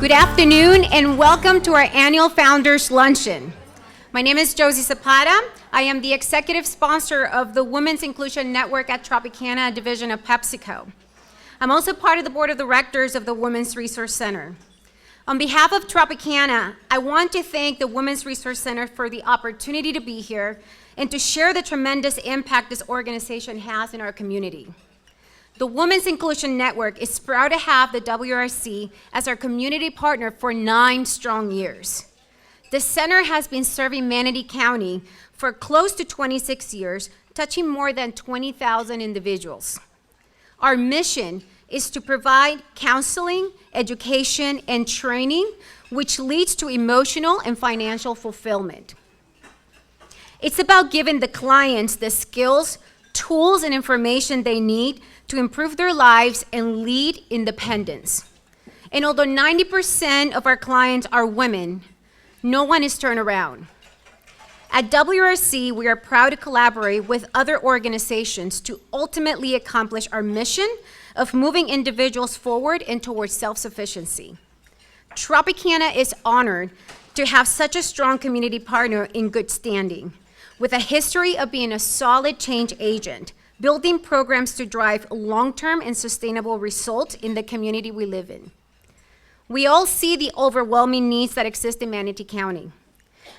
Good afternoon and welcome to our annual Founders Luncheon. My name is Josie Zapata. I am the executive sponsor of the Women's Inclusion Network at Tropicana division of PepsiCo. I'm also part of the board of directors of the Women's Resource Center. On behalf of Tropicana, I want to thank the Women's Resource Center for the opportunity to be here and to share the tremendous impact this organization has in our community. The Women's Inclusion Network is proud to have the WRC as our community partner for 9 strong years. The center has been serving Manatee County for close to 26 years, touching more than 20,000 individuals. Our mission is to provide counseling, education, and training, which leads to emotional and financial fulfillment. It's about giving the clients the skills, tools, and information they need to improve their lives and lead independence. And although 90% of our clients are women, no one is turned around. At WRC, we are proud to collaborate with other organizations to ultimately accomplish our mission of moving individuals forward and towards self-sufficiency. Tropicana is honored to have such a strong community partner in good standing, with a history of being a solid change agent, building programs to drive long-term and sustainable results in the community we live in. We all see the overwhelming needs that exist in Manatee County.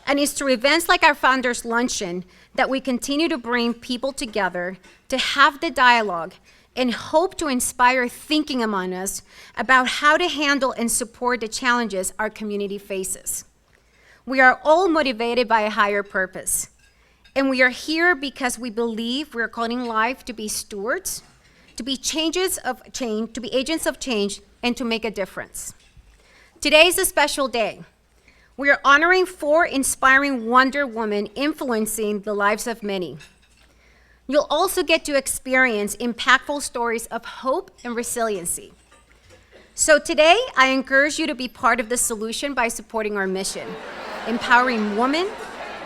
And it's through events like our Founders Luncheon that we continue to bring people together to have the dialogue and hope to inspire thinking among us about how to handle and support the challenges our community faces. We are all motivated by a higher purpose. And we are here because we believe we're calling life to be stewards, to be agents of change, and to make a difference. Today is a special day. We are honoring 4 inspiring Wonder Women influencing the lives of many. You'll also get to experience impactful stories of hope and resiliency. So today, I encourage you to be part of the solution by supporting our mission, empowering women,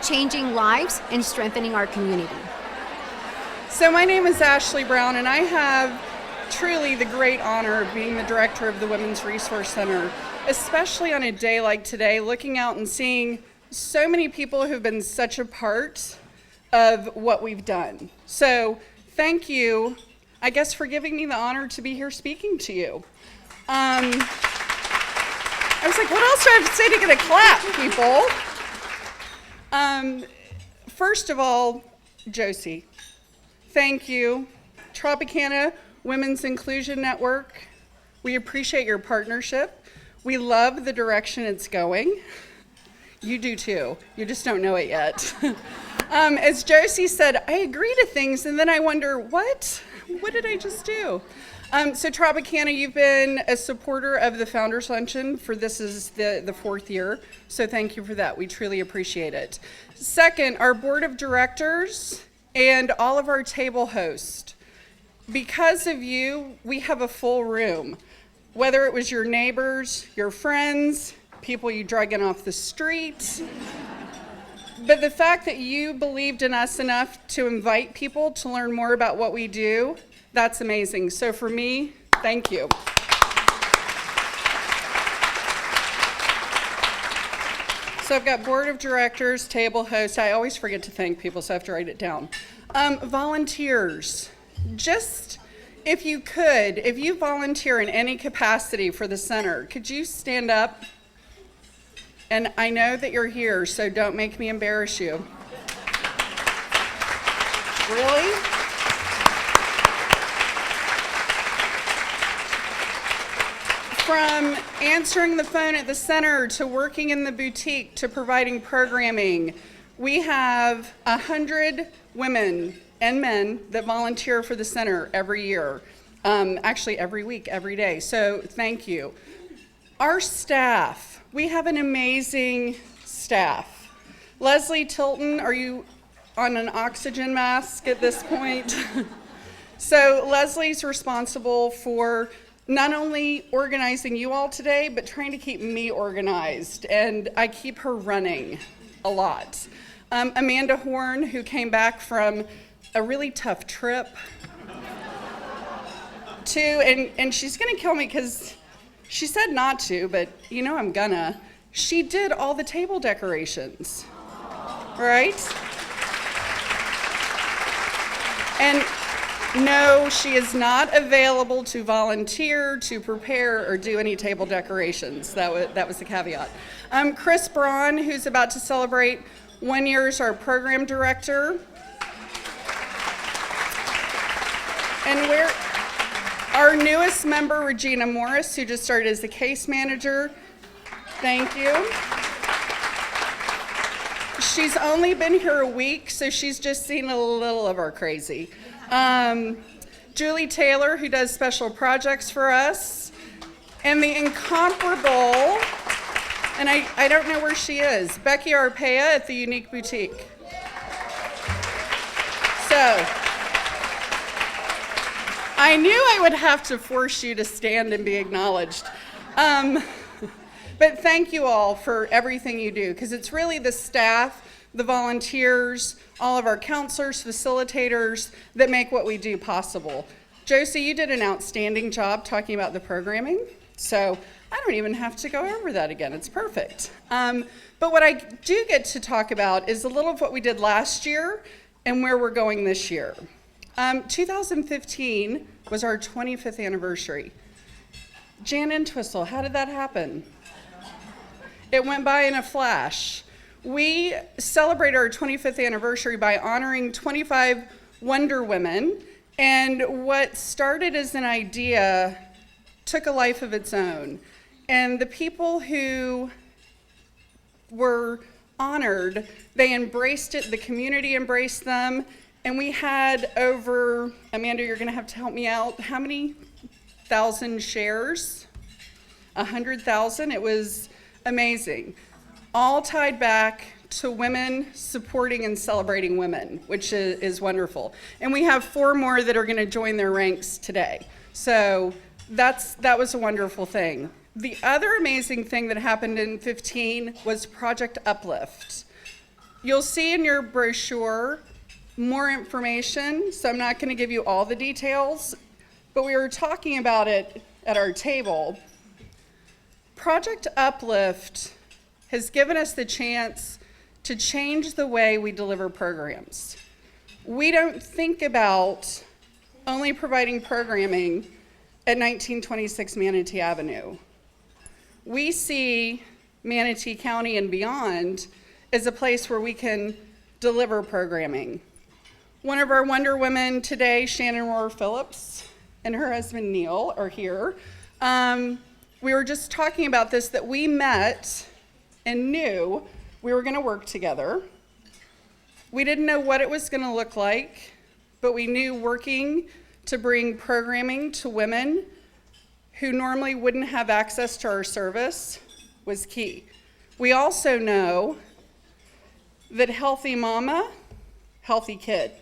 changing lives, and strengthening our community. So my name is Ashley Brown, and I have truly the great honor of being the director of the Women's Resource Center, especially on a day like today, looking out and seeing so many people who've been such a part of what we've done. So thank you, I guess, for giving me the honor to be here speaking to you. I was like, what else do I have to say to get a clap, people? First of all, Josie, thank you. Tropicana Women's Inclusion Network, we appreciate your partnership. We love the direction it's going. You do too, you just don't know it yet. As Josie said, I agree to things and then I wonder, what did I just do? So Tropicana, you've been a supporter of the Founders Luncheon for this is the 4th year, so thank you for that. We truly appreciate it. Second, our board of directors and all of our table hosts. Because of you, we have a full room. Whether it was your neighbors, your friends, people you drug in off the street, but the fact that you believed in us enough to invite people to learn more about what we do, that's amazing. So for me, thank you. So I've got board of directors, table hosts. I always forget to thank people, so I have to write it down. Volunteers. Just, if you volunteer in any capacity for the center, could you stand up? And I know that you're here, so don't make me embarrass you. Really? From answering the phone at the center to working in the boutique to providing programming, we have 100 women and men that volunteer for the center every year. Actually every week, every day, so thank you. Our staff, we have an amazing staff. Leslie Tilton, are you on an oxygen mask at this point? So Leslie's responsible for not only organizing you all today, but trying to keep me organized, and I keep her running a lot. Amanda Horn, who came back from a really tough trip, and she's gonna kill me because She said not to, but you know I'm gonna. She did all the table decorations, right? And no, she is not available to volunteer, to prepare, or do any table decorations. That was the caveat. Chris Braun, who's about to celebrate 1 year as our program director. And our newest member, Regina Morris, who just started as the case manager. Thank you. She's only been here a week, so she's just seen a little of our crazy. Julie Taylor, who does special projects for us. And the incomparable, and I don't know where she is, Becky Arpaia at the Unique Boutique. So, I knew I would have to force you to stand and be acknowledged. But thank you all for everything you do, because it's really the staff, the volunteers, all of our counselors, facilitators that make what we do possible. Josie, you did an outstanding job talking about the programming, so I don't even have to go over that again. It's perfect. But what I do get to talk about is a little of what we did last year and where we're going this year. 2015 was our 25th anniversary. Jan Entwistle, how did that happen? It went by in a flash. We celebrate our 25th anniversary by honoring 25 Wonder Women, and what started as an idea took a life of its own. And the people who were honored, they embraced it, the community embraced them, and we had over, Amanda, you're gonna have to help me out, how many thousand shares? 100,000, it was amazing. All tied back to women supporting and celebrating women, which is wonderful. And we have 4 more that are gonna join their ranks today. So that was a wonderful thing. The other amazing thing that happened in 15 was Project Uplift. You'll see in your brochure more information, so I'm not gonna give you all the details, but we were talking about it at our table. Project Uplift has given us the chance to change the way we deliver programs. We don't think about only providing programming at 1926 Manatee Avenue. We see Manatee County and beyond as a place where we can deliver programming. One of our Wonder Women today, Shannon Rohr Phillips, and her husband Neil are here. We were just talking about this, that we met and knew we were gonna work together. We didn't know what it was gonna look like, but we knew working to bring programming to women who normally wouldn't have access to our service was key. We also know that healthy mama, healthy kid.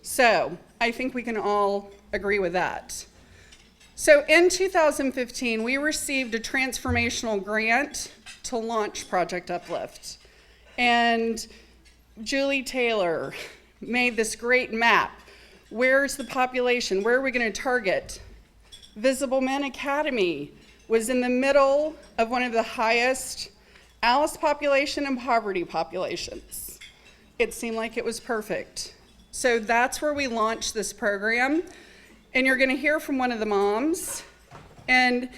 So I think we can all agree with that. So in 2015, we received a transformational grant to launch Project Uplift. And Julie Taylor made this great map. Where's the population? Where are we going to target? Visible Men Academy was in the middle of one of the highest ALICE population and poverty populations. It seemed like it was perfect. So that's where we launched this program. And you're going to hear from one of the moms. And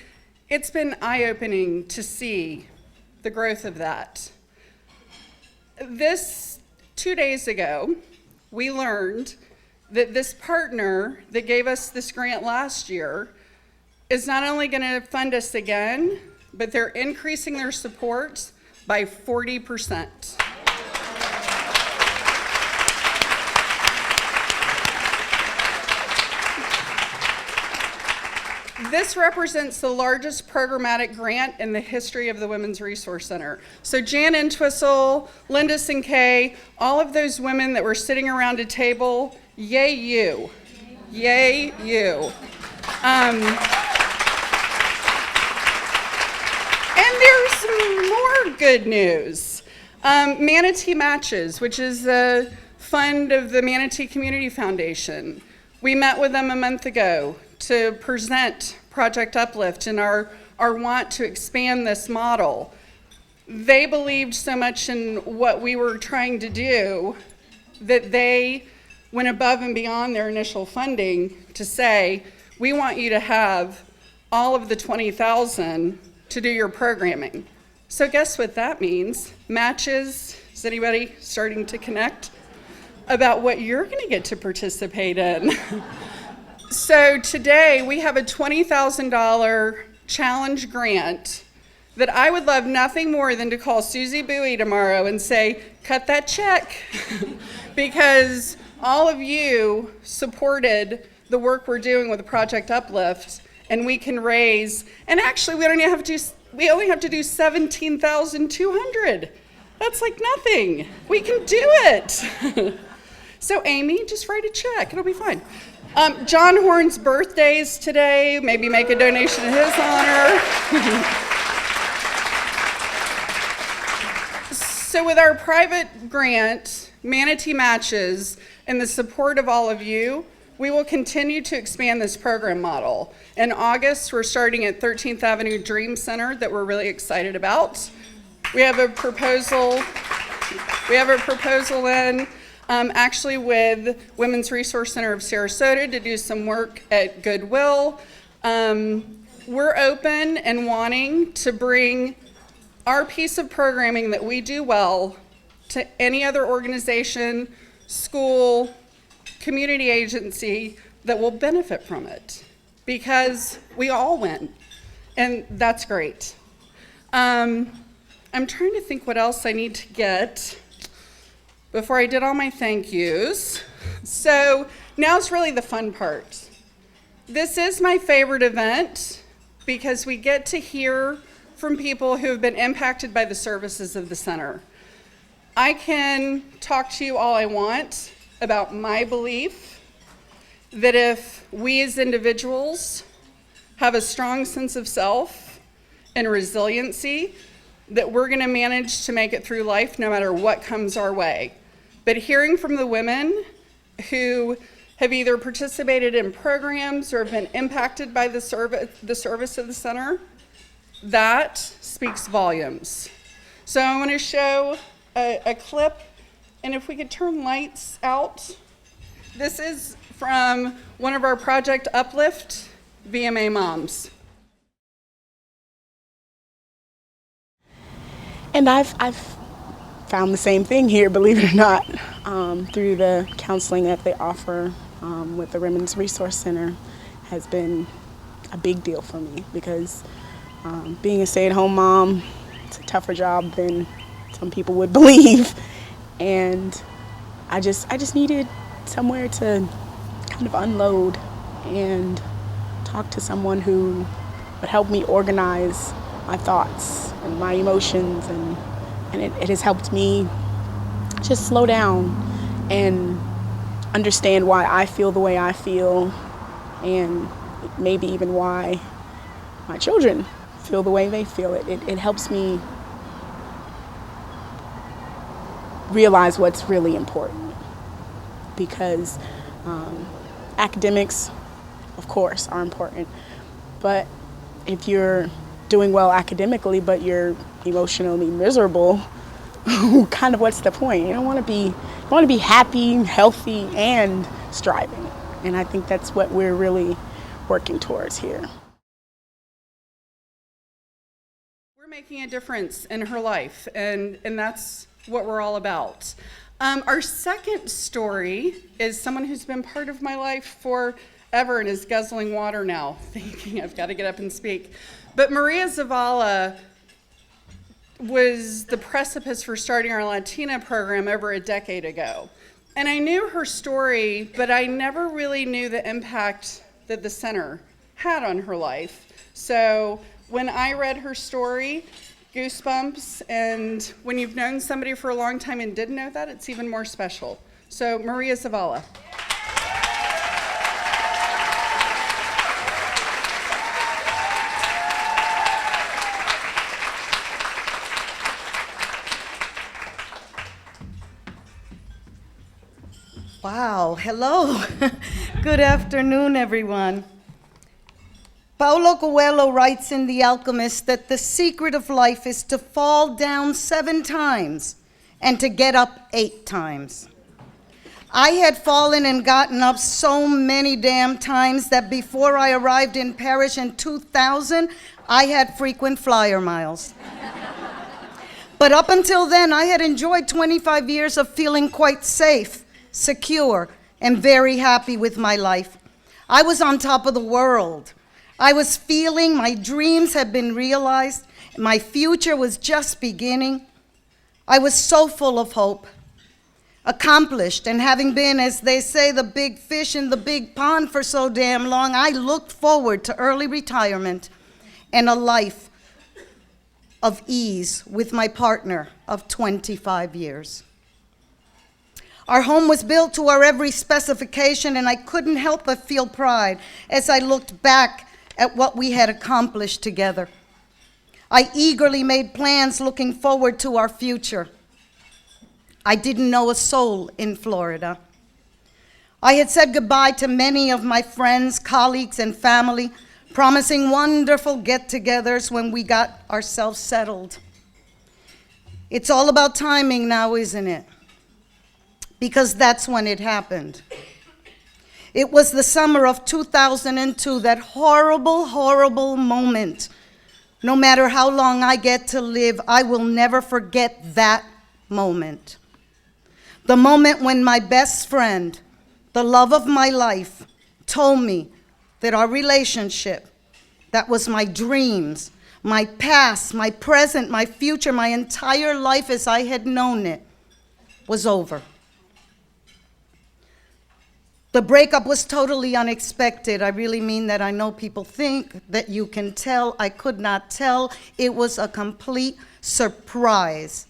it's been eye-opening to see the growth of that. 2 days ago, we learned that this partner that gave us this grant last year is not only going to fund us again, but they're increasing their support by 40%. This represents the largest programmatic grant in the history of the Women's Resource Center. So Jan Entwistle, Linda Sinkay, all of those women that were sitting around a table, yay you. Yay you. And there's some more good news. Manatee Matches, which is a fund of the Manatee Community Foundation. We met with them a month ago to present Project Uplift and our want to expand this model. They believed so much in what we were trying to do that they went above and beyond their initial funding to say, we want you to have all of the 20,000 to do your programming. So guess what that means? Matches. Is anybody starting to connect about what you're going to get to participate in? So today we have a $20,000 challenge grant that I would love nothing more than to call Susie Bowie tomorrow and say, cut that check, because all of you supported the work we're doing with Project Uplift, and we can raise, and actually we only have to do 17,200. That's like nothing. We can do it. So Amy, just write a check, it'll be fine. John Horn's birthday is today, maybe make a donation in his honor. So with our private grant, Manatee Matches, and the support of all of you, we will continue to expand this program model. In August, we're starting at 13th Avenue Dream Center that we're really excited about. We have a proposal in actually with Women's Resource Center of Sarasota to do some work at Goodwill. We're open and wanting to bring our piece of programming that we do well to any other organization, school, community agency that will benefit from it, because we all win, and that's great. I'm trying to think what else I need to get before I did all my thank yous. So now's really the fun part. This is my favorite event because we get to hear from people who have been impacted by the services of the center. I can talk to you all I want about my belief that if we as individuals have a strong sense of self and resiliency, that we're going to manage to make it through life no matter what comes our way. But hearing from the women who have either participated in programs or have been impacted by the service of the center, that speaks volumes. So I want to show a clip, and if we could turn lights out. This is from one of our Project Uplift VMA moms. And I've found the same thing here, believe it or not, through the counseling that they offer with the Women's Resource Center has been a big deal for me, because being a stay-at-home mom, it's a tougher job than some people would believe, and I just needed somewhere to kind of unload and talk to someone who would help me organize my thoughts and my emotions, and it has helped me just slow down and understand why I feel the way I feel, and maybe even why my children feel the way they feel. It helps me realize what's really important, because academics, of course, are important, but if you're doing well academically but you're emotionally miserable, kind of what's the point? You want to be happy, healthy, and striving, and I think that's what we're really working towards here. We're making a difference in her life, and that's what we're all about. Our second story is someone who's been part of my life forever and is guzzling water now, thinking I've got to get up and speak. But Maria Zavala was the precipice for starting our Latina program over a decade ago. And I knew her story, but I never really knew the impact that the center had on her life. So when I read her story, goosebumps, and when you've known somebody for a long time and didn't know that, it's even more special. So Maria Zavala. Wow, hello. Good afternoon, everyone. Paulo Coelho writes in The Alchemist that the secret of life is to fall down 7 times and to get up 8 times. I had fallen and gotten up so many damn times that before I arrived in Paris in 2000, I had frequent flyer miles. But up until then, I had enjoyed 25 years of feeling quite safe, secure, and very happy with my life. I was on top of the world. I was feeling my dreams had been realized. My future was just beginning. I was so full of hope, accomplished, and having been, as they say, the big fish in the big pond for so damn long, I looked forward to early retirement and a life of ease with my partner of 25 years. Our home was built to our every specification, and I couldn't help but feel pride as I looked back at what we had accomplished together. I eagerly made plans looking forward to our future. I didn't know a soul in Florida. I had said goodbye to many of my friends, colleagues, and family, promising wonderful get-togethers when we got ourselves settled. It's all about timing now, isn't it? Because that's when it happened. It was the summer of 2002, that horrible, horrible moment. No matter how long I get to live, I will never forget that moment. The moment when my best friend, the love of my life, told me that our relationship, that was my dreams, my past, my present, my future, my entire life as I had known it, was over. The breakup was totally unexpected. I really mean that. I know people think that you can tell. I could not tell. It was a complete surprise.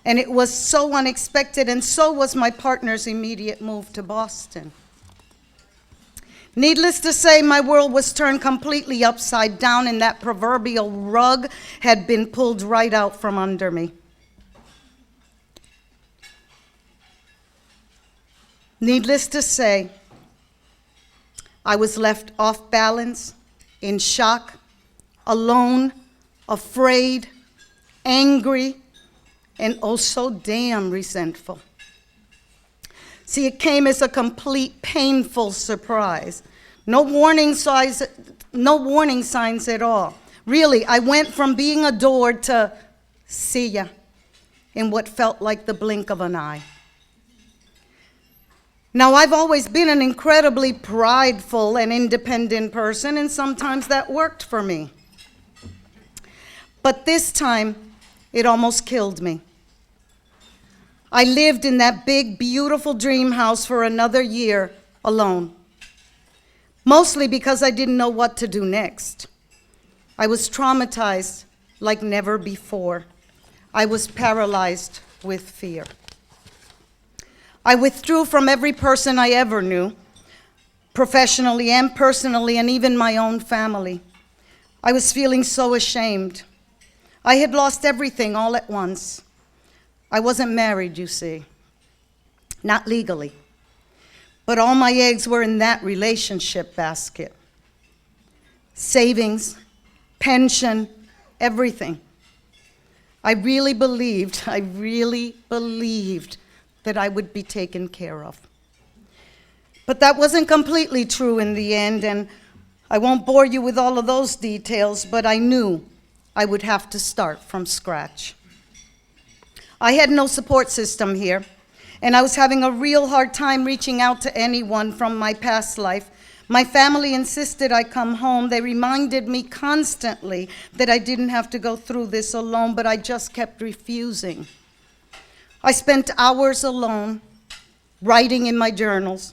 And it was so unexpected, and so was my partner's immediate move to Boston. Needless to say, my world was turned completely upside down, and that proverbial rug had been pulled right out from under me. Needless to say, I was left off balance, in shock, alone, afraid, angry, and oh so damn resentful. See, it came as a complete painful surprise. No warning signs at all. Really, I went from being adored to see ya in what felt like the blink of an eye. Now, I've always been an incredibly prideful and independent person, and sometimes that worked for me. But this time, it almost killed me. I lived in that big, beautiful dream house for another year alone, mostly because I didn't know what to do next. I was traumatized like never before. I was paralyzed with fear. I withdrew from every person I ever knew, professionally and personally, and even my own family. I was feeling so ashamed. I had lost everything all at once. I wasn't married, you see, not legally, but all my eggs were in that relationship basket. Savings, pension, everything. I really believed that I would be taken care of. But that wasn't completely true in the end, and I won't bore you with all of those details, but I knew I would have to start from scratch. I had no support system here, and I was having a real hard time reaching out to anyone from my past life. My family insisted I come home. They reminded me constantly that I didn't have to go through this alone, but I just kept refusing. I spent hours alone, writing in my journals,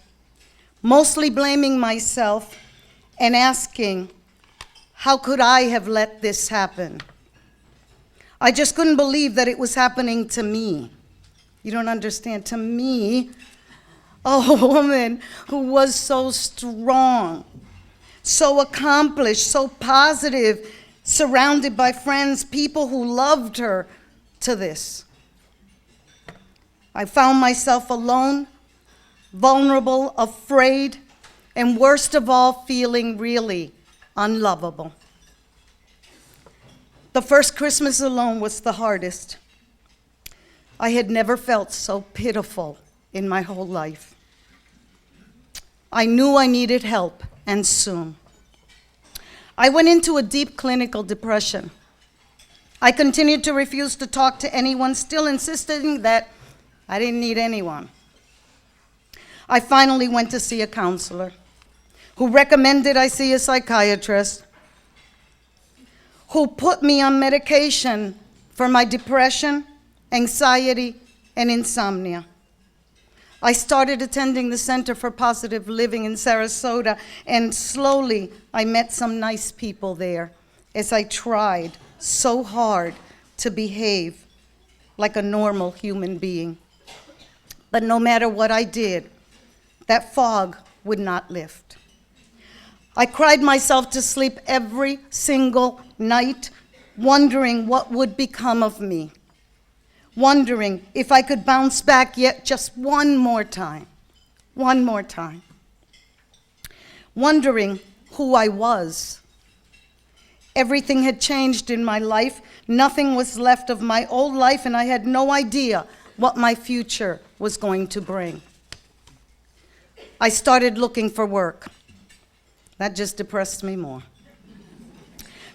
mostly blaming myself and asking, how could I have let this happen? I just couldn't believe that it was happening to me. You don't understand, to me, a woman who was so strong, so accomplished, so positive, surrounded by friends, people who loved her, to this. I found myself alone, vulnerable, afraid, and worst of all, feeling really unlovable. The first Christmas alone was the hardest. I had never felt so pitiful in my whole life. I knew I needed help, and soon. I went into a deep clinical depression. I continued to refuse to talk to anyone, still insisting that I didn't need anyone. I finally went to see a counselor who recommended I see a psychiatrist, who put me on medication for my depression, anxiety, and insomnia. I started attending the Center for Positive Living in Sarasota, and slowly I met some nice people there as I tried so hard to behave like a normal human being. But no matter what I did, that fog would not lift. I cried myself to sleep every single night, wondering what would become of me, wondering if I could bounce back yet just one more time, wondering who I was. Everything had changed in my life. Nothing was left of my old life, and I had no idea what my future was going to bring. I started looking for work. That just depressed me more.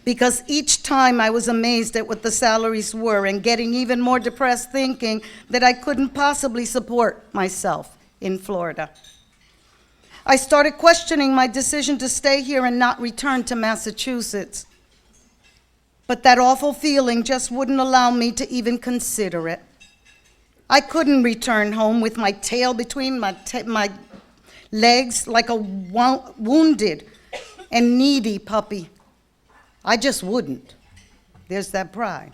Because each time I was amazed at what the salaries were and getting even more depressed, thinking that I couldn't possibly support myself in Florida. I started questioning my decision to stay here and not return to Massachusetts. But that awful feeling just wouldn't allow me to even consider it. I couldn't return home with my tail between my legs like a wounded and needy puppy. I just wouldn't. There's that pride.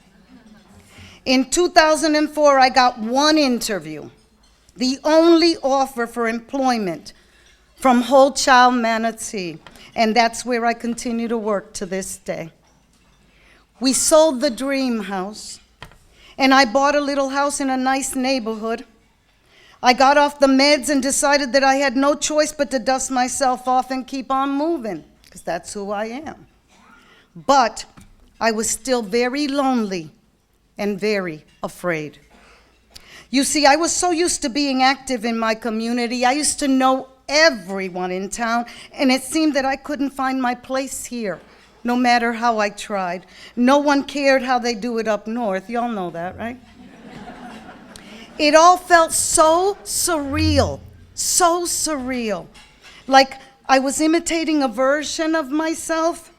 In 2004, I got one interview, the only offer for employment from Whole Child Manatee, and that's where I continue to work to this day. We sold the dream house, and I bought a little house in a nice neighborhood. I got off the meds and decided that I had no choice but to dust myself off and keep on moving, because that's who I am. But I was still very lonely and very afraid. You see, I was so used to being active in my community. I used to know everyone in town, and it seemed that I couldn't find my place here, no matter how I tried. No one cared how they do it up north. Y'all know that, right? It all felt so surreal, like I was imitating a version of myself,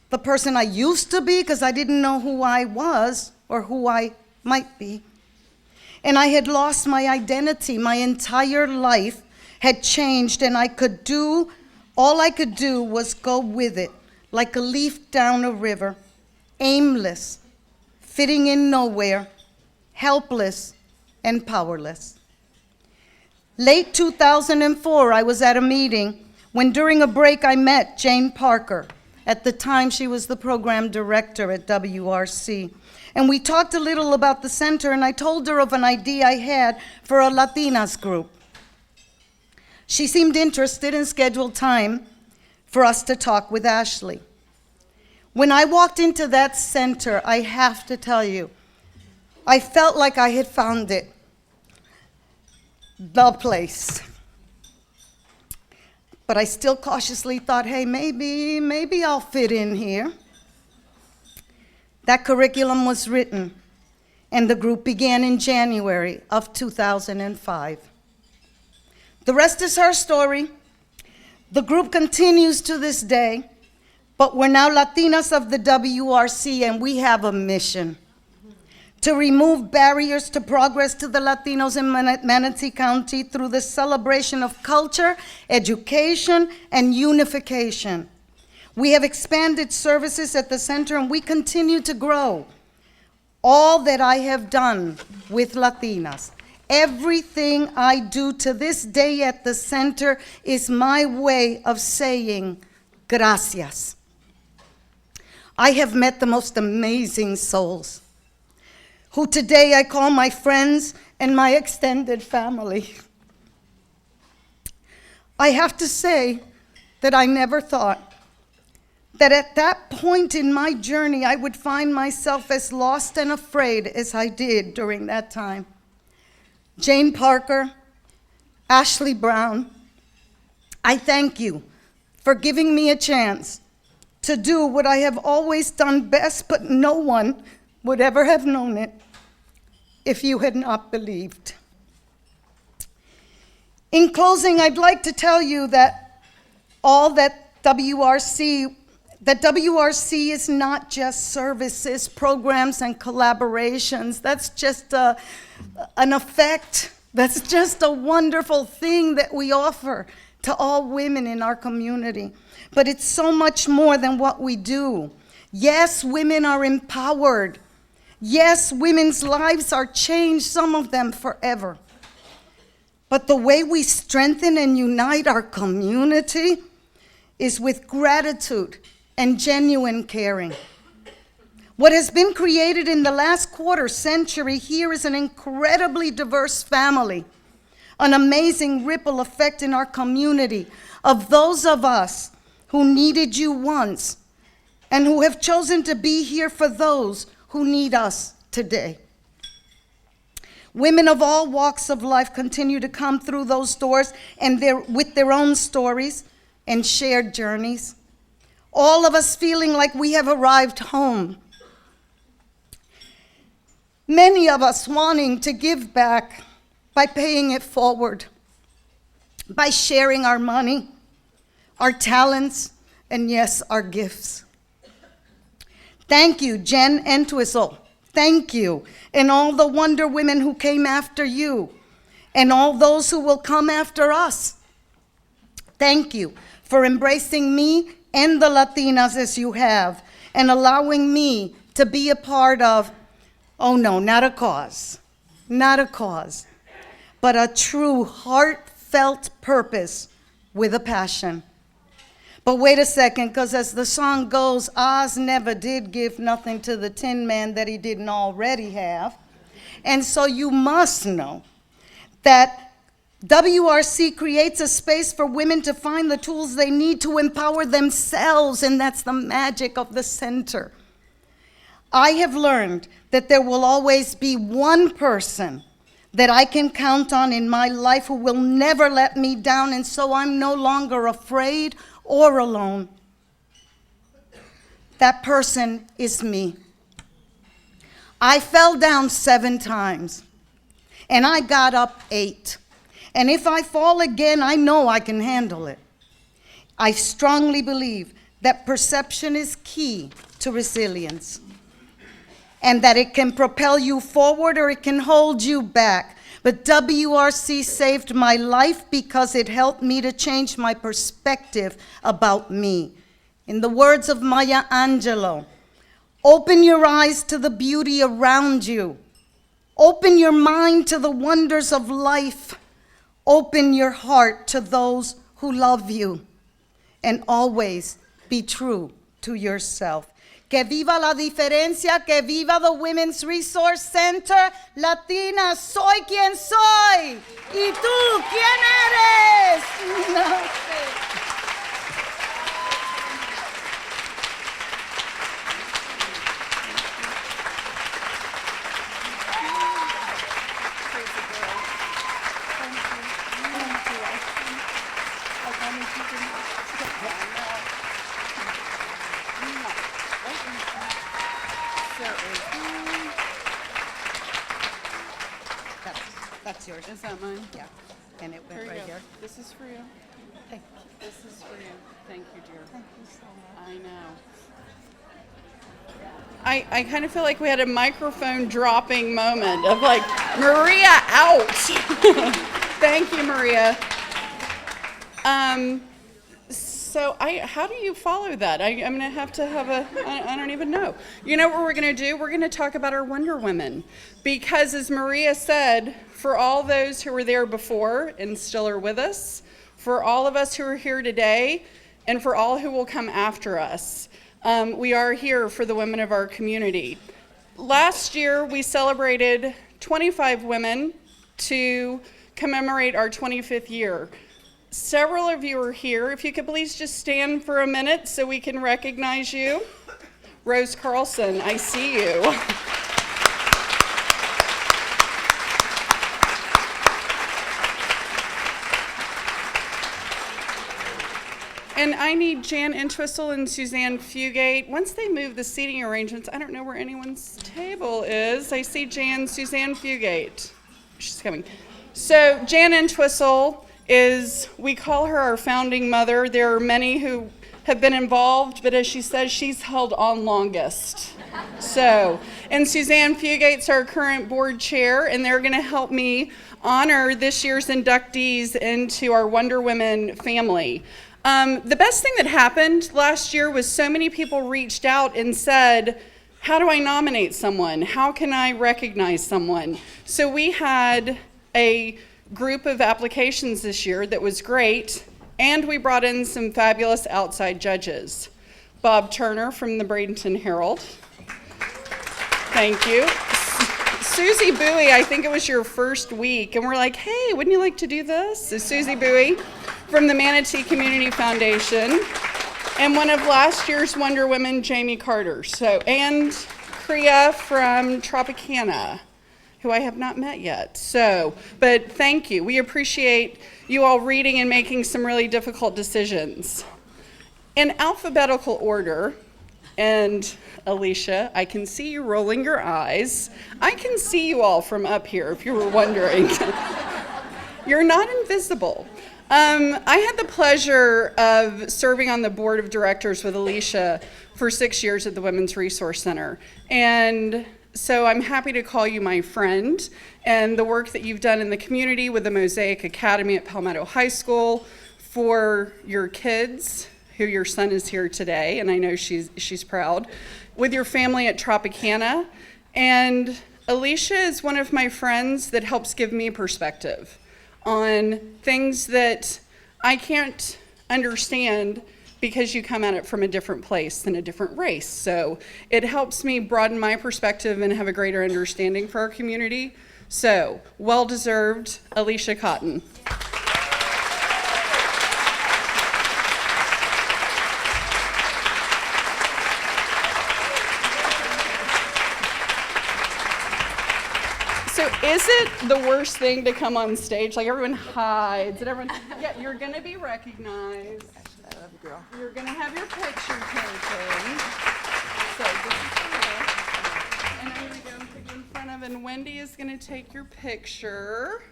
the person I used to be, because I didn't know who I was or who I might be. And I had lost my identity. My entire life had changed, and all I could do was go with it, like a leaf down a river, aimless, fitting in nowhere, helpless, and powerless. Late 2004, I was at a meeting when during a break I met Jane Parker. At the time, she was the program director at WRC. And we talked a little about the center, and I told her of an idea I had for a Latinas group. She seemed interested and scheduled time for us to talk with Ashley. When I walked into that center, I have to tell you, I felt like I had found it, the place. But I still cautiously thought, hey, maybe I'll fit in here. That curriculum was written, and the group began in January of 2005. The rest is her story. The group continues to this day, but we're now Latinas of the WRC, and we have a mission to remove barriers to progress to the Latinos in Manatee County through the celebration of culture, education, and unification. We have expanded services at the center, and we continue to grow. All that I have done with Latinas, everything I do to this day at the center is my way of saying gracias. I have met the most amazing souls, who today I call my friends and my extended family. I have to say that I never thought that at that point in my journey I would find myself as lost and afraid as I did during that time. Jane Parker, Ashley Brown, I thank you for giving me a chance to do what I have always done best, but no one would ever have known it if you had not believed. In closing, I'd like to tell you that WRC is not just services, programs, and collaborations. That's just an effect. That's just a wonderful thing that we offer to all women in our community. But it's so much more than what we do. Yes, women are empowered. Yes, women's lives are changed, some of them forever. But the way we strengthen and unite our community is with gratitude and genuine caring. What has been created in the last quarter century here is an incredibly diverse family, an amazing ripple effect in our community of those of us who needed you once and who have chosen to be here for those who need us today. Women of all walks of life continue to come through those doors and with their own stories and shared journeys. All of us feeling like we have arrived home. Many of us wanting to give back by paying it forward, by sharing our money, our talents, and yes, our gifts. Thank you, Jen Entwistle. Thank you, and all the Wonder Women who came after you, and all those who will come after us. Thank you for embracing me and the Latinas as you have, and allowing me to be a part of, oh no, not a cause, but a true heartfelt purpose with a passion. But wait a second, because as the song goes, Oz never did give nothing to the Tin Man that he didn't already have. And so you must know that WRC creates a space for women to find the tools they need to empower themselves, and that's the magic of the center. I have learned that there will always be one person that I can count on in my life who will never let me down, and so I'm no longer afraid or alone. That person is me. I fell down 7 times, and I got up 8. And if I fall again, I know I can handle it. I strongly believe that perception is key to resilience, and that it can propel you forward or it can hold you back. But WRC saved my life because it helped me to change my perspective about me. In the words of Maya Angelou, open your eyes to the beauty around you. Open your mind to the wonders of life. Open your heart to those who love you. And always be true to yourself. Que viva la diferencia, que viva the Women's Resource Center. Latina, soy quien soy. ¿Y tú quién eres? No sé. That's yours. Is that mine? Yeah. And it Here went you right go. here. This is for you. Thank you. This is for you. Thank you, dear. Thank you so much. I know. I kind of feel like we had a microphone dropping moment of like, Maria, out. Thank you, Maria. So how do you follow that? I'm going to have I don't even know. You know what we're going to do? We're going to talk about our Wonder Women. Because as Maria said, for all those who were there before and still are with us, for all of us who are here today, and for all who will come after us, we are here for the women of our community. Last year, we celebrated 25 women to commemorate our 25th year. several of you are here. If you could please just stand for a minute so we can recognize you. Rose Carlson, I see you. And I need Jan Entwistle and Suzanne Fugate. Once they move the seating arrangements, I don't know where anyone's table is. I see Suzanne Fugate. She's coming. So Jan Entwistle is, we call her our founding mother. There are many who have been involved, but as she says, she's held on longest. So, and Suzanne Fugate's our current board chair, and they're going to help me honor this year's inductees into our Wonder Women family. The best thing that happened last year was so many people reached out and said, how do I nominate someone? How can I recognize someone? So we had a group of applications this year that was great, and we brought in some fabulous outside judges. Bob Turner from the Bradenton Herald. Thank you. Susie Bowie, I think it was your first week, and we're like, hey, wouldn't you like to do this? So Susie Bowie from the Manatee Community Foundation, and one of last year's Wonder Women, Jamie Carter. So, and Kriya from Tropicana, who I have not met yet. So, but thank you. We appreciate you all reading and making some really difficult decisions. In alphabetical order, and Alicia, I can see you rolling your eyes. I can see you all from up here, if you were wondering. You're not invisible. I had the pleasure of serving on the board of directors with Alicia for 6 years at the Women's Resource Center. And so I'm happy to call you my friend, and the work that you've done in the community with the Mosaic Academy at Palmetto High School for your kids, who your son is here today, and I know she's proud, with your family at Tropicana. And Alicia is one of my friends that helps give me perspective on things that I can't understand because you come at it from a different place and a different race. So it helps me broaden my perspective and have a greater understanding for our community. So, well-deserved, Alicia Cotton. So is it the worst thing to come on stage? Like everyone hides and everyone, yeah, you're gonna be recognized. I love you, girl. You're gonna have your picture taken. So this is for you. And I'm gonna go and put you in front of, and Wendy is gonna take your picture.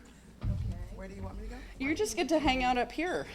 Okay. Where do you want me to go? You just get to hang out up here.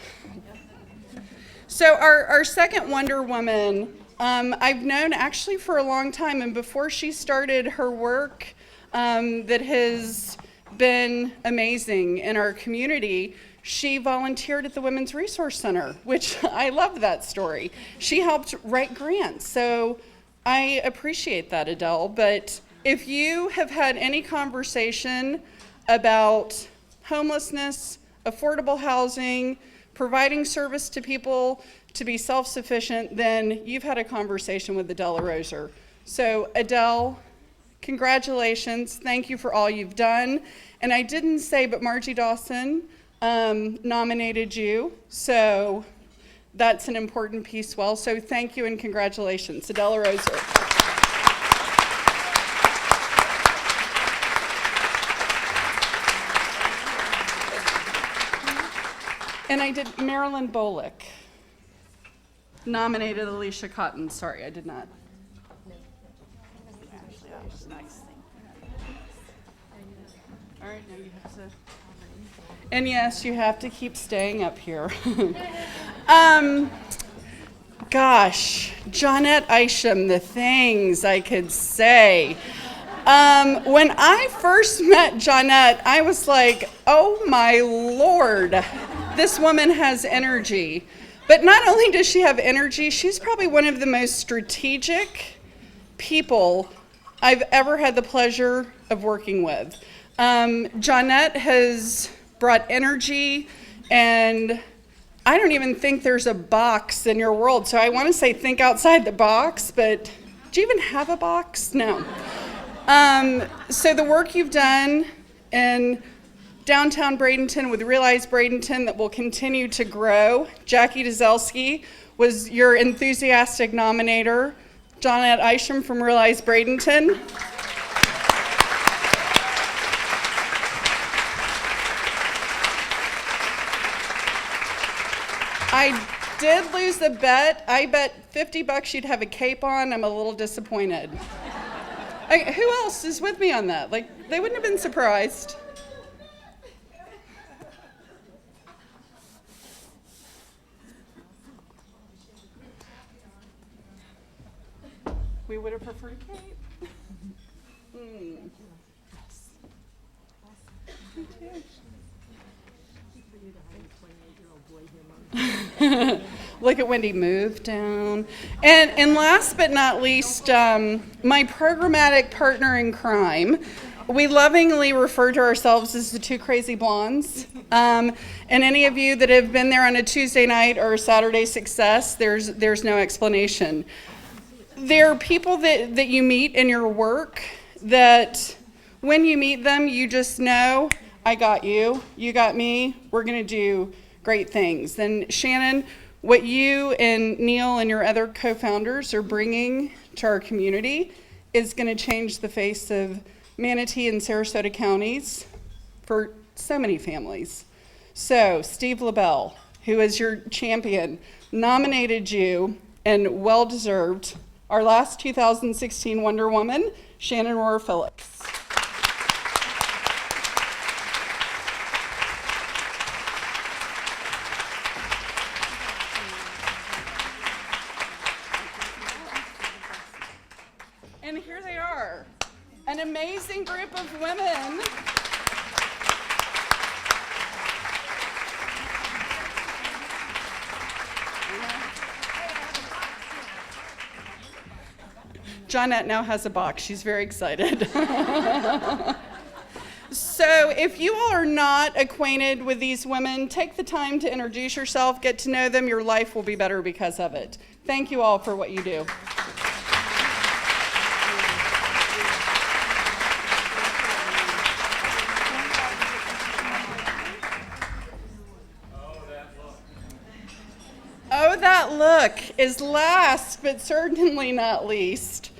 So our second Wonder Woman, I've known actually for a long time, and before she started her work, that has been amazing in our community, she volunteered at the Women's Resource Center, which I love that story. She helped write grants, so I appreciate that, Adele. But if you have had any conversation about homelessness, affordable housing, providing service to people to be self-sufficient, then you've had a conversation with Adele Roser. So Adele, congratulations. Thank you for all you've done. And I didn't say, but Margie Dawson nominated you. So that's an important piece. Well, so thank you and congratulations. Adele Roser. And I did Marilyn Bolick. Nominated Alicia Cotton. Sorry, I did not. All right, now you have to. And yes, you have to keep staying up here. Gosh, Johnette Isham, the things I could say. When I first met Johnette, I was like, oh my Lord, this woman has energy. But not only does she have energy, she's probably one of the most strategic people I've ever had the pleasure of working with. Johnette has brought energy, and I don't even think there's a box in your world. So I want to say think outside the box, but do you even have a box? No. So the work you've done in Downtown Bradenton with Realize Bradenton that will continue to grow. Jackie Dzelski was your enthusiastic nominator. Johnette Isham from Realize Bradenton. I did lose the bet. I bet $50 you'd have a cape on. I'm a little disappointed. Who else is with me on that? Like, they wouldn't have been surprised. We would have preferred a cape. Look at Wendy move down. And last but not least, my programmatic partner in crime. We lovingly refer to ourselves as the two crazy blondes. And any of you that have been there on a Tuesday night or a Saturday success, there's no explanation. There are people that you meet in your work that when you meet them, you just know, I got you, you got me, we're gonna do great things. And Shannon, what you and Neil and your other co-founders are bringing to our community is gonna change the face of Manatee and Sarasota counties for so many families. So Steve LaBelle, who is your champion, nominated you, and well-deserved, our last 2016 Wonder Woman, Shannon Rohr Phillips. And here they are, an amazing group of women. Johnette now has a box. She's very excited. So if you all are not acquainted with these women, take the time to introduce yourself, get to know them. Your life will be better because of it. Thank you all for what you do. Oh, that look is last, but certainly not least.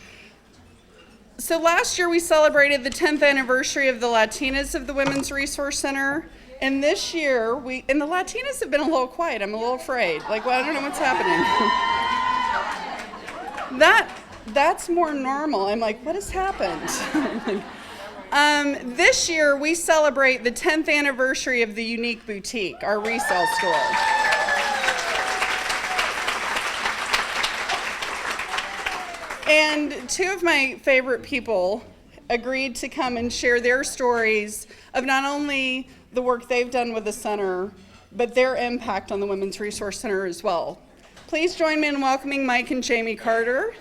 So last year we celebrated the 10th anniversary of the Latinas of the Women's Resource Center. And this year, and the Latinas have been a little quiet. I'm a little afraid. Like, well, I don't know what's happening. That's more normal. I'm like, what has happened? This year, we celebrate the 10th anniversary of the Unique Boutique, our resale store. And two of my favorite people agreed to come and share their stories of not only the work they've done with the center, but their impact on the Women's Resource Center as well. Please join me in welcoming Mike and Jamie Carter.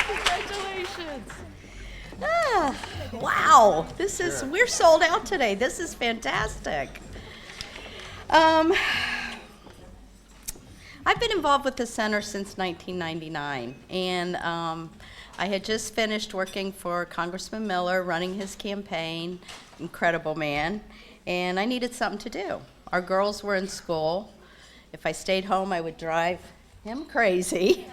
Congratulations. Wow, we're sold out today. This is fantastic. I've been involved with the center since 1999, and I had just finished working for Congressman Miller, running his campaign, incredible man, and I needed something to do. Our girls were in school. If I stayed home, I would drive him crazy.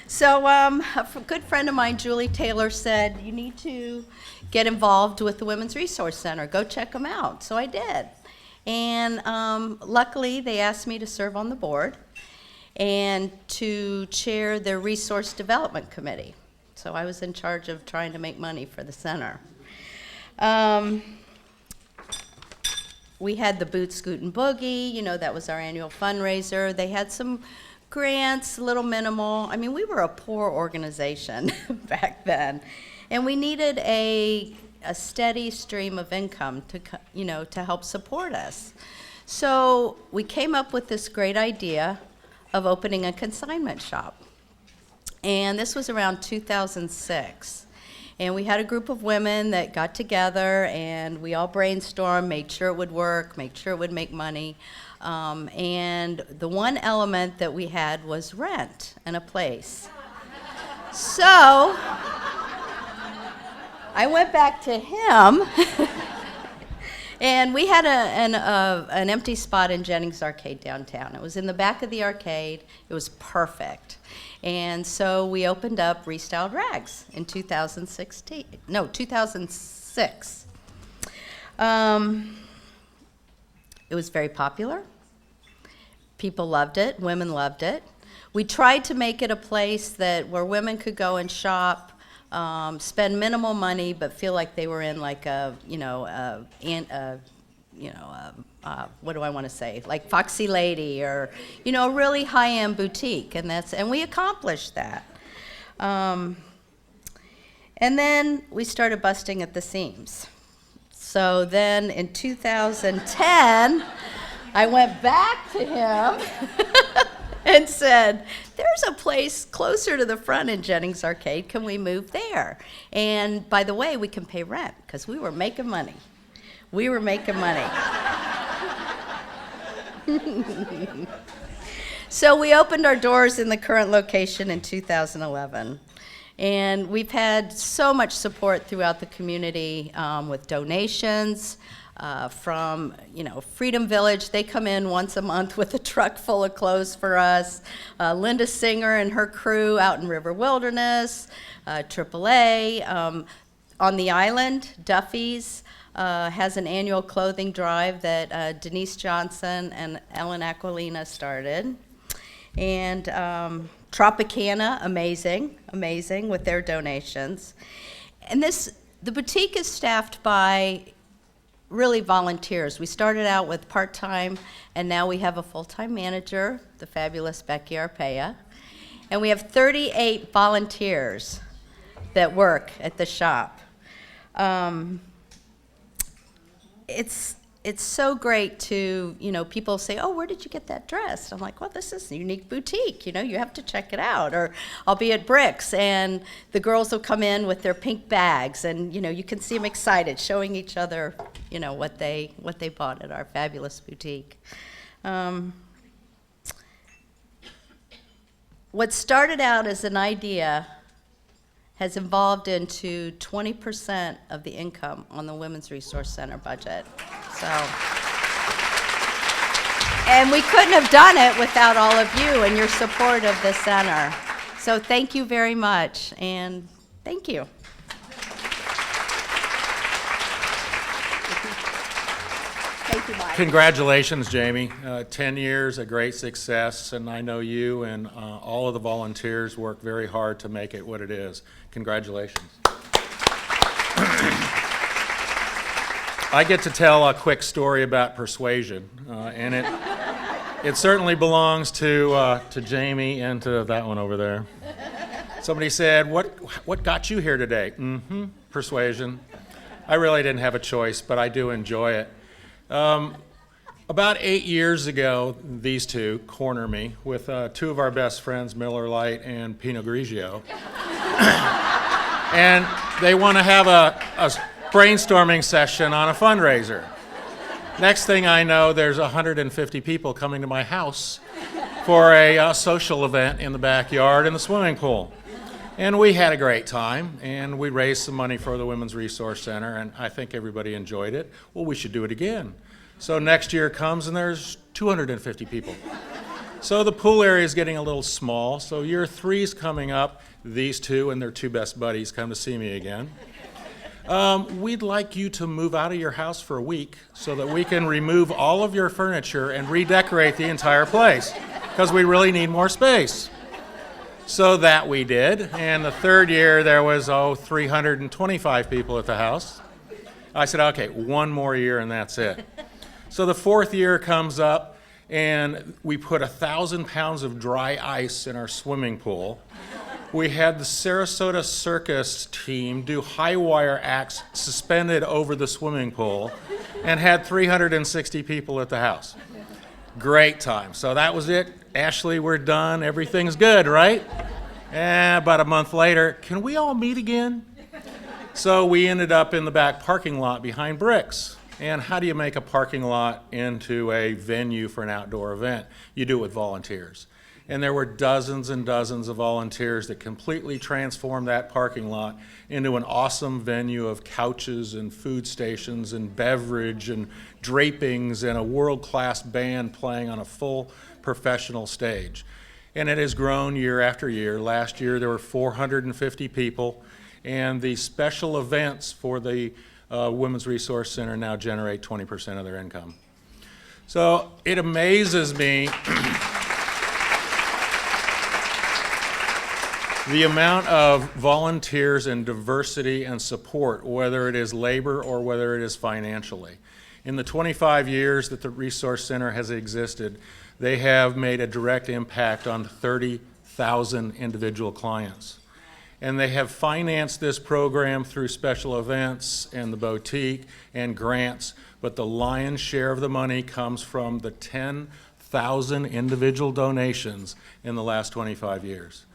So a good friend of mine, Julie Taylor, said, you need to get involved with the Women's Resource Center. Go check them out. So I did. And luckily, they asked me to serve on the board and to chair their Resource Development Committee. So I was in charge of trying to make money for the center. We had the Boot, Scoot, and Boogie. You know, that was our annual fundraiser. They had some grants, a little minimal. I mean, we were a poor organization back then. And we needed a steady stream of income to help support us. So we came up with this great idea of opening a consignment shop. And this was around 2006. And we had a group of women that got together and we all brainstormed, made sure it would work, made sure it would make money. And the one element that we had was rent and a place. So I went back to him, and we had an empty spot in Jennings Arcade downtown. It was in the back of the arcade. It was perfect. And so we opened up Restyled Rags in 2006. It was very popular. People loved it. Women loved it. We tried to make it a place where women could go and shop, spend minimal money, but feel like they were in like what do I want to say? Like Foxy Lady, or a really high-end boutique, and we accomplished that. And then we started busting at the seams. So then in 2010, I went back to him and said, there's a place closer to the front in Jennings Arcade. Can we move there? And by the way, we can pay rent, because we were making money. We were making money. So we opened our doors in the current location in 2011. And we've had so much support throughout the community with donations from, Freedom Village. They come in once a month with a truck full of clothes for us. Linda Singer and her crew out in River Wilderness, AAA. On the island, Duffy's has an annual clothing drive that Denise Johnson and Ellen Aquilina started. And Tropicana, amazing with their donations. And the boutique is staffed by really volunteers. We started out with part-time, and now we have a full-time manager, the fabulous Becky Arpaia. And we have 38 volunteers that work at the shop. It's so great to, people say, oh, where did you get that dress? I'm like, well, this is a unique boutique. You have to check it out. Or I'll be at Bricks, and the girls will come in with their pink bags, and, you can see them excited, showing each other, what they bought at our fabulous boutique. What started out as an idea has evolved into 20% of the income on the Women's Resource Center budget. So, and we couldn't have done it without all of you and your support of the center. So thank you very much, and thank you. Thank you, Mike. Congratulations, Jamie. 10 years, a great success, and I know you and all of the volunteers work very hard to make it what it is. Congratulations. I get to tell a quick story about persuasion, and it certainly belongs to Jamie and to that one over there. Somebody said, what got you here today? Persuasion. I really didn't have a choice, but I do enjoy it. About 8 years ago, these two corner me with two of our best friends, Miller Lite and Pinot Grigio. And they want to have a brainstorming session on a fundraiser. Next thing I know, there's 150 people coming to my house for a social event in the backyard in the swimming pool. And we had a great time, and we raised some money for the Women's Resource Center, and I think everybody enjoyed it. Well, we should do it again. So next year comes, and there's 250 people. So the pool area is getting a little small, so year 3's coming up. These two and their two best buddies come to see me again. We'd like you to move out of your house for a week so that we can remove all of your furniture and redecorate the entire place, because we really need more space. So that we did, and the third year there was, 325 people at the house. I said, okay, one more year and that's it. So the fourth year comes up, and we put 1,000 pounds of dry ice in our swimming pool. We had the Sarasota Circus team do high wire acts suspended over the swimming pool, and had 360 people at the house. Great time. So that was it. Ashley, we're done. Everything's good, right? And about a month later, can we all meet again? So we ended up in the back parking lot behind Bricks. And how do you make a parking lot into a venue for an outdoor event? You do it with volunteers. And there were dozens and dozens of volunteers that completely transformed that parking lot into an awesome venue of couches and food stations and beverage and drapings and a world-class band playing on a full professional stage. And it has grown year after year. Last year there were 450 people, and the special events for the Women's Resource Center now generate 20% of their income. So it amazes me the amount of volunteers and diversity and support, whether it is labor or whether it is financially. In the 25 years that the Resource Center has existed, they have made a direct impact on 30,000 individual clients. And they have financed this program through special events and the boutique and grants, but the lion's share of the money comes from the 10,000 individual donations in the last 25 years.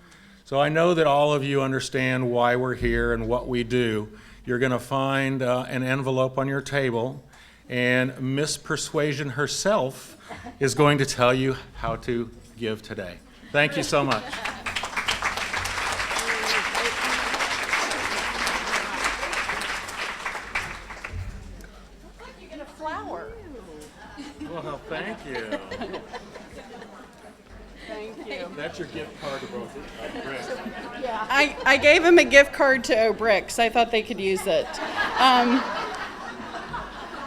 So I know that all of you understand why we're here and what we do. You're going to find an envelope on your table, and Miss Persuasion herself is going to tell you how to give today. Thank you so much. You get a flower. Well, thank you. Thank you. That's your gift card to both Bricks. I gave him a gift card to O'Bricks. I thought they could use it.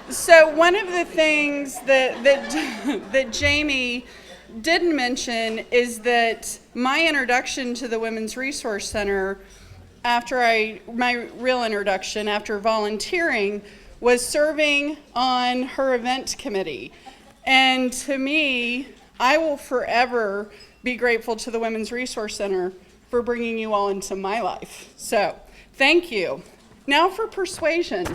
So one of the things that Jamie didn't mention is that my introduction to the Women's Resource Center, my real introduction after volunteering, was serving on her event committee. And to me, I will forever be grateful to the Women's Resource Center for bringing you all into my life. So, thank you. Now for persuasion.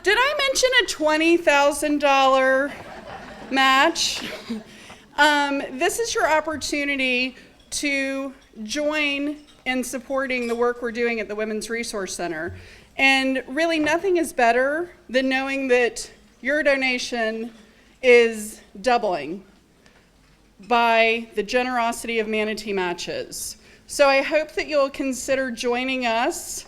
Did I mention a $20,000 match? This is your opportunity to join in supporting the work we're doing at the Women's Resource Center. And really nothing is better than knowing that your donation is doubling by the generosity of Manatee Matches. So I hope that you'll consider joining us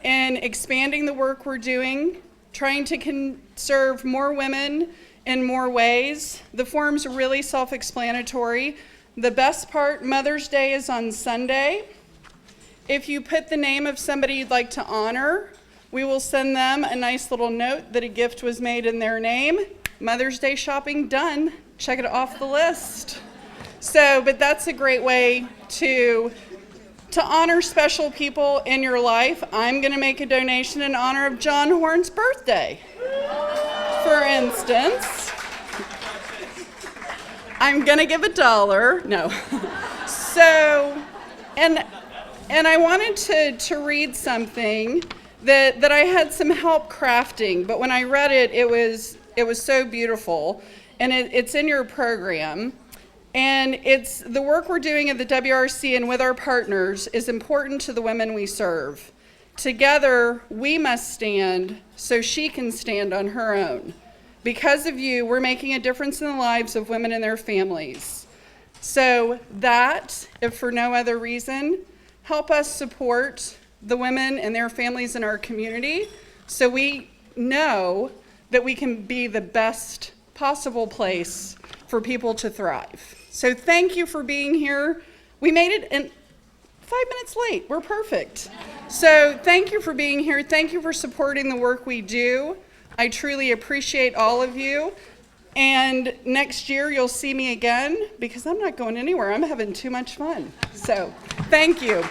in expanding the work we're doing, trying to serve more women in more ways. The form's really self-explanatory. The best part, Mother's Day is on Sunday. If you put the name of somebody you'd like to honor, we will send them a nice little note that a gift was made in their name. Mother's Day shopping done. Check it off the list. So, but that's a great way to honor special people in your life. I'm going to make a donation in honor of John Horn's birthday, for instance. I'm going to give $1. No. So, and I wanted to read something that I had some help crafting, but when I read it, it was so beautiful, and it's in your program. And it's the work we're doing at the WRC and with our partners is important to the women we serve. Together, we must stand so she can stand on her own. Because of you, we're making a difference in the lives of women and their families. So that, if for no other reason, help us support the women and their families in our community so we know that we can be the best possible place for people to thrive. So thank you for being here. We made it in 5 minutes late. We're perfect. So thank you for being here. Thank you for supporting the work we do. I truly appreciate all of you. And next year you'll see me again because I'm not going anywhere. I'm having too much fun. So thank you.